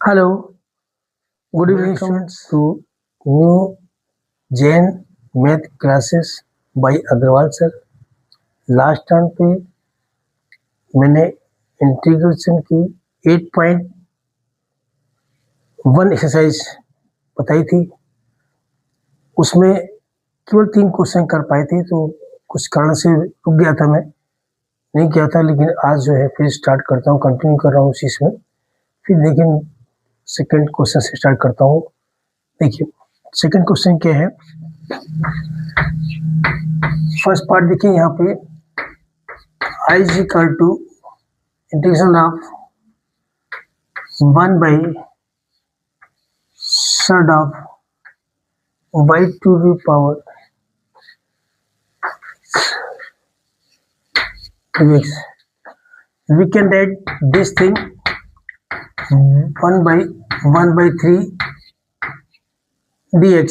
Hello, good evening Welcome students to new Jain Math classes by Agarwal sir. Last time पे मैंने integration की 8.1 exercise बताई थी। उसमें केवल 3 क्वेश्चन कर पाए थे, तो कुछ कारण से रुक गया था, मैं नहीं किया था। लेकिन आज जो है फिर स्टार्ट करता हूँ, कंटिन्यू कर रहा हूँ उसी में। फिर देखिए सेकंड क्वेश्चन से स्टार्ट करता हूँ। देखिए सेकंड क्वेश्चन क्या है। फर्स्ट पार्ट देखिए यहाँ पे I is equal to integration of 1 by sud of y to the power x. We can write this thing 1 by 3 dx.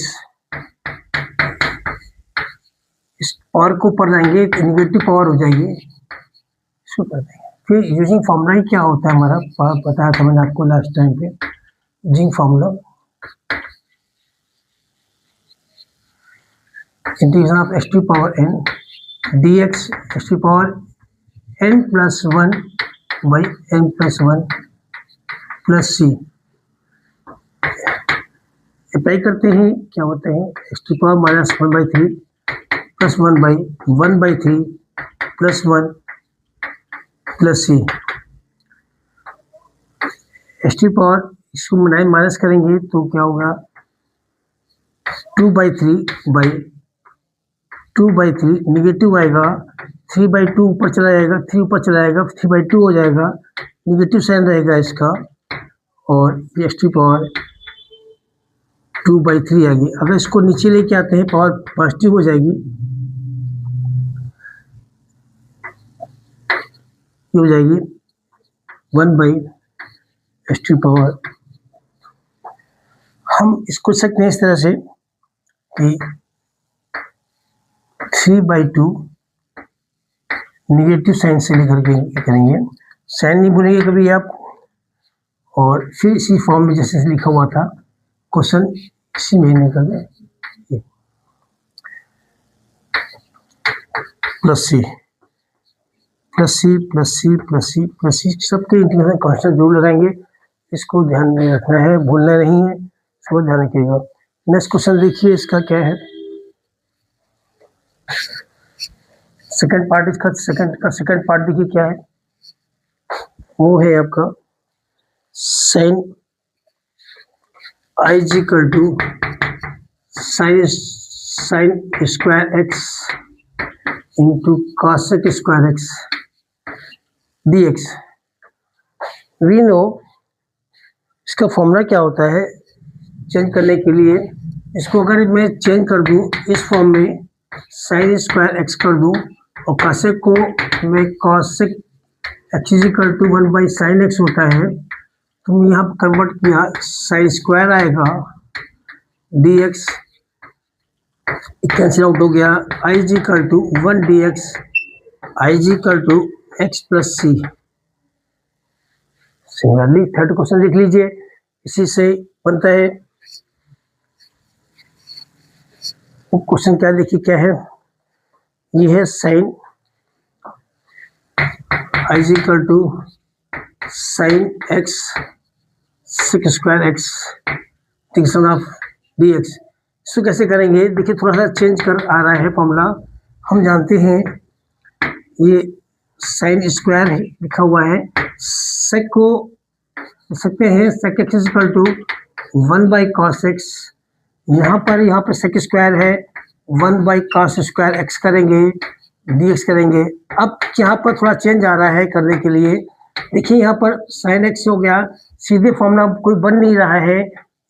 इस पावर को ऊपर लाएंगे तो निगेटिव पावर हो जाएगी, इसको कर देंगे। फिर यूजिंग फार्मूला ही क्या होता है हमारा, बताया था मैंने आपको लास्ट टाइम पे। Using formula integration of x to power n dx x to power n plus 1 by n plus 1 plus c। Apply करते हैं, क्या होता है x to power minus 1 by 3 plus 1 by 3 plus 1 plus c। x to power इसको 9 minus करेंगे तो क्या होगा 2 बाई 3 बाई 2 बाई 3 निगेटिव आएगा, 3 बाई 2 ऊपर चला जाएगा, 3 ऊपर चला जाएगा, 3 बाई 2 हो जाएगा, निगेटिव साइन रहेगा इसका, और एक्स टू पावर 2 बाई 3 आ गई। अगर इसको नीचे लेके आते हैं पावर पॉजिटिव हो जाएगी, ये हो जाएगी 1 बाई एक्स टू पावर। हम इसको सकते हैं इस तरह से कि 3 बाई 2 निगेटिव साइन से लेकर के करेंगे, साइन नहीं भूलेंगे कभी आप। और फिर इसी फॉर्म में जैसे लिखा हुआ था क्वेश्चन, इसी में निकल गए plus C plus C plus C plus C plus C, सबके इंटीग्रेशन कांस्टेंट जरूर लगाएंगे, इसको ध्यान में रखना है, भूलना नहीं है, इसको ध्यान रखिएगा। नेक्स्ट क्वेश्चन देखिए, इसका क्या है। सेकंड पार्ट, इसका सेकंड पार्ट देखिए क्या है। वो है आपका sine i is equal to sine square x into cosec square x dx। We know इसका फॉर्मूला क्या होता है चेंज करने के लिए। इसको अगर मैं चेंज कर दूं इस फॉर्म में, साइन स्क्वायर एक्स कर दूं और कॉसेक को मैं cosec x is equal to 1 by sine x होता है, तो यहाँ पर कन्वर्ट किया, साइन स्क्वायर आएगा dx कैंसिल आउट हो गया, i is equal to 1 dx i is equal to x plus c. Similarly third question देख लीजिए, इसी से बनता है। क्वेश्चन क्या देखिए क्या है, ये है sine i is equal to sine x sec square x integration of dx। इसको कैसे करेंगे देखिए, थोड़ा सा चेंज कर आ रहा है फॉर्मूला। हम जानते हैं ये साइन स्क्वायर लिखा हुआ है, सेक को सकते हैं sec x equal to 1 by cos x, यहाँ पर सेक स्क्वायर है, 1 बाई कॉस स्क्वायर एक्स करेंगे, dx करेंगे। अब यहाँ पर थोड़ा चेंज आ रहा है करने के लिए, देखिए यहाँ पर साइन एक्स हो गया, सीधे फॉर्मूला कोई बन नहीं रहा है,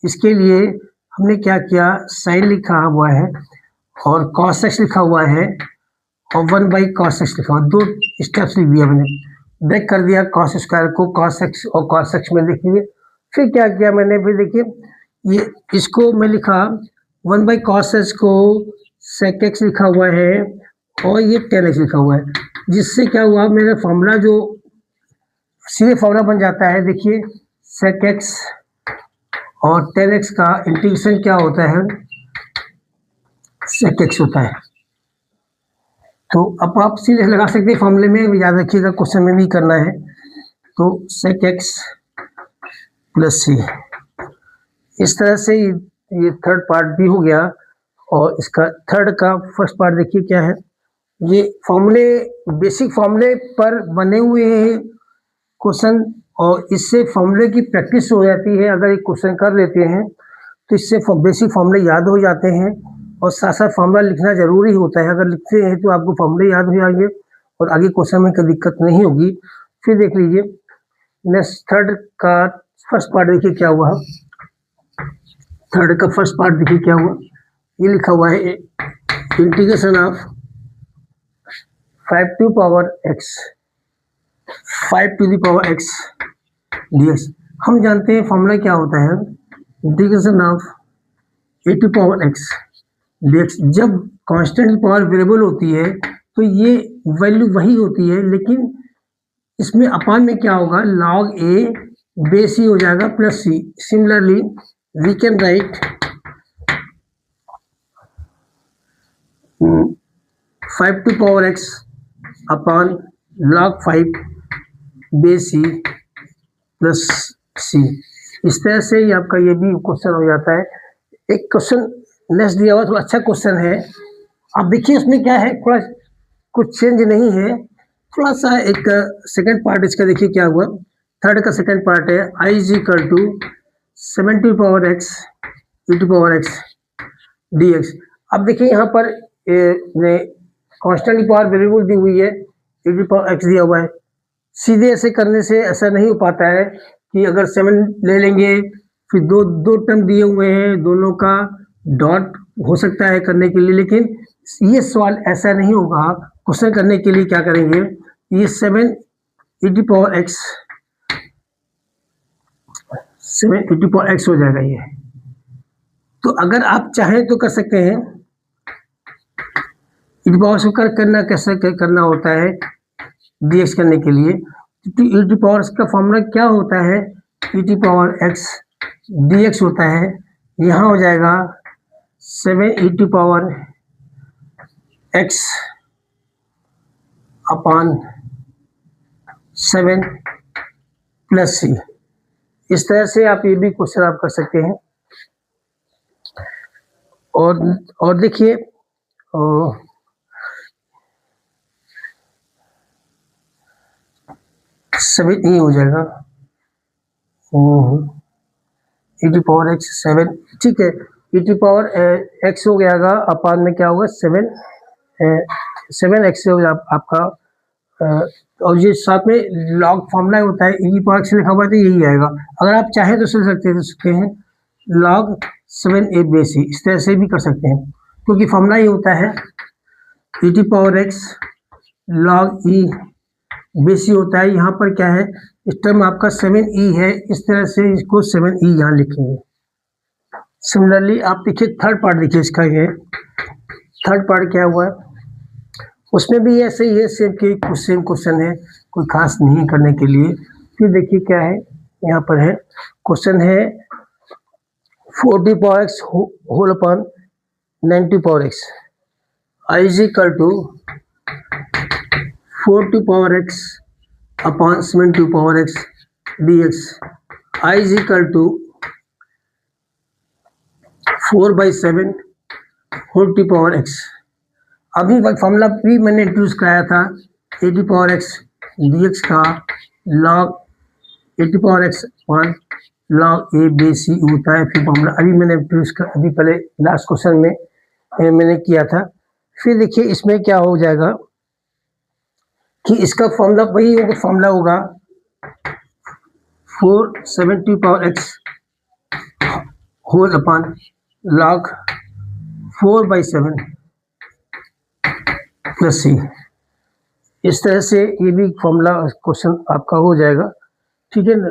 इसके लिए हमने क्या किया, साइन लिखा हुआ है और कॉस एक्स लिखा हुआ है और 1 बाई कॉस एक्स लिखा हुआ, 2 स्टेप्स लिख दिया मैंने, ब्रेक कर दिया कॉस स्क्वायर को कॉस एक्स और कॉस एक्स में लिख दिए। फिर क्या किया मैंने, फिर देखिए ये इसको मैं लिखा 1 बाई कॉस एक्स को सेक एक्स लिखा हुआ है और ये टेन एक्स लिखा हुआ है, जिससे क्या हुआ मेरा फॉर्मूला जो सीधे फॉर्मूला बन जाता है। देखिए सेक एक्स और 10x का इंटीग्रेशन क्या होता है, sec x होता है। तो अब आप सीधे लगा सकते हैं फॉर्मूले में, याद रखिएगा क्वेश्चन में भी करना है। तो sec x प्लस सी, इस तरह से ये थर्ड पार्ट भी हो गया। और इसका थर्ड का फर्स्ट पार्ट देखिए क्या है, ये फॉर्मूले बेसिक फॉर्मूले पर बने हुए हैं क्वेश्चन, और इससे फॉर्मूले की प्रैक्टिस हो जाती है। अगर एक क्वेश्चन कर लेते हैं तो इससे बेसिक फॉर्मूले याद हो जाते हैं, और साथ साथ फॉर्मूला लिखना जरूरी होता है। अगर लिखते हैं तो आपको फॉर्मूले याद हो जाएंगे और आगे क्वेश्चन में कोई दिक्कत नहीं होगी। फिर देख लीजिए नेक्स्ट थर्ड का फर्स्ट पार्ट देखिए क्या हुआ, थर्ड का फर्स्ट पार्ट देखिए क्या हुआ, ये लिखा हुआ है integration of 5 to power x, 5 to the power x dx। हम जानते हैं फॉर्मूला क्या होता है, integration of a to power x dx। जब कांस्टेंट पावर वेरिएबल होती है तो ये वैल्यू वही होती है, लेकिन इसमें अपान में क्या होगा, log a बेस ही हो जाएगा plus c। Similarly we can write 5 to power x upon log 5 base c plus c। इस तरह से ही आपका ये भी क्वेश्चन हो जाता है। एक क्वेश्चन नेक्स्ट दिया हुआ थोड़ा अच्छा क्वेश्चन है, आप देखिए उसमें क्या है, थोड़ा कुछ चेंज नहीं है, थोड़ा सा एक सेकंड पार्ट इसका देखिए क्या हुआ। थर्ड का सेकंड पार्ट है i is equal to 7 to power x e to power x dx। अब देखिए यहाँ पर कांस्टेंट की पावर वेरिएबल दी हुई है, e टू पावर x दिया हुआ है। सीधे ऐसे करने से ऐसा नहीं हो पाता है कि अगर 7 ले लेंगे फिर दो टर्म दिए हुए हैं, दोनों का डॉट हो सकता है करने के लिए, लेकिन ये सवाल ऐसा नहीं होगा। क्वेश्चन करने के लिए क्या करेंगे, ये 7 e to power x, 7 e to power x हो जाएगा ये। तो अगर आप चाहें तो कर सकते हैं, e टू पावर को करना कैसे करना होता है dx करने के लिए, e टू पावर का फॉर्मूला क्या होता है, e to power x dx होता है। यहाँ हो जाएगा 7 e to power x upon 7 plus c। इस तरह से आप ये भी क्वेश्चन आप कर सकते हैं। और देखिए सभी ये हो जाएगा e टू पावर x 7, ठीक है। e टू पावर x हो गया अपान में क्या होगा 7x से होगा आपका, और ये साथ में लॉग फॉर्मूला होता है, e पावर x लिखा हुआ है तो यही आएगा। अगर आप चाहें तो सुन सकते हैं log 7a बेस c, इस तरह से भी कर सकते हैं, क्योंकि फॉर्मूला ही होता है e to power x log e base c होता है। यहाँ पर क्या है, इस टर्म आपका 7e है, इस तरह से इसको 7e यहाँ लिखेंगे। सिमिलरली आप देखिए थर्ड पार्ट देखिए इसका, ये थर्ड पार्ट क्या हुआ है, उसमें भी ऐसे ही है, सेम क्वेश्चन है, कोई खास नहीं करने के लिए। फिर देखिए क्या है, यहाँ पर है क्वेश्चन है 4 to power x whole upon 9 to power x i is equal to 4 to power x upon 7 to power x dx। i is equal to 4/7 whole to power x। अभी फॉर्मूला भी मैंने इंट्रोड्यूस कराया था a to power x dx का log a to power x upon log a base c होता है। फिर formula अभी मैंने इंट्रोड्यूस कर, अभी पहले लास्ट क्वेश्चन में मैंने किया था। फिर देखिए इसमें क्या हो जाएगा कि इसका फॉर्मूला वही होगा, फॉर्मूला होगा 7 to power x whole upon log 4/7 plus c। इस तरह से ये भी फॉर्मूला क्वेश्चन आपका हो जाएगा, ठीक है ना।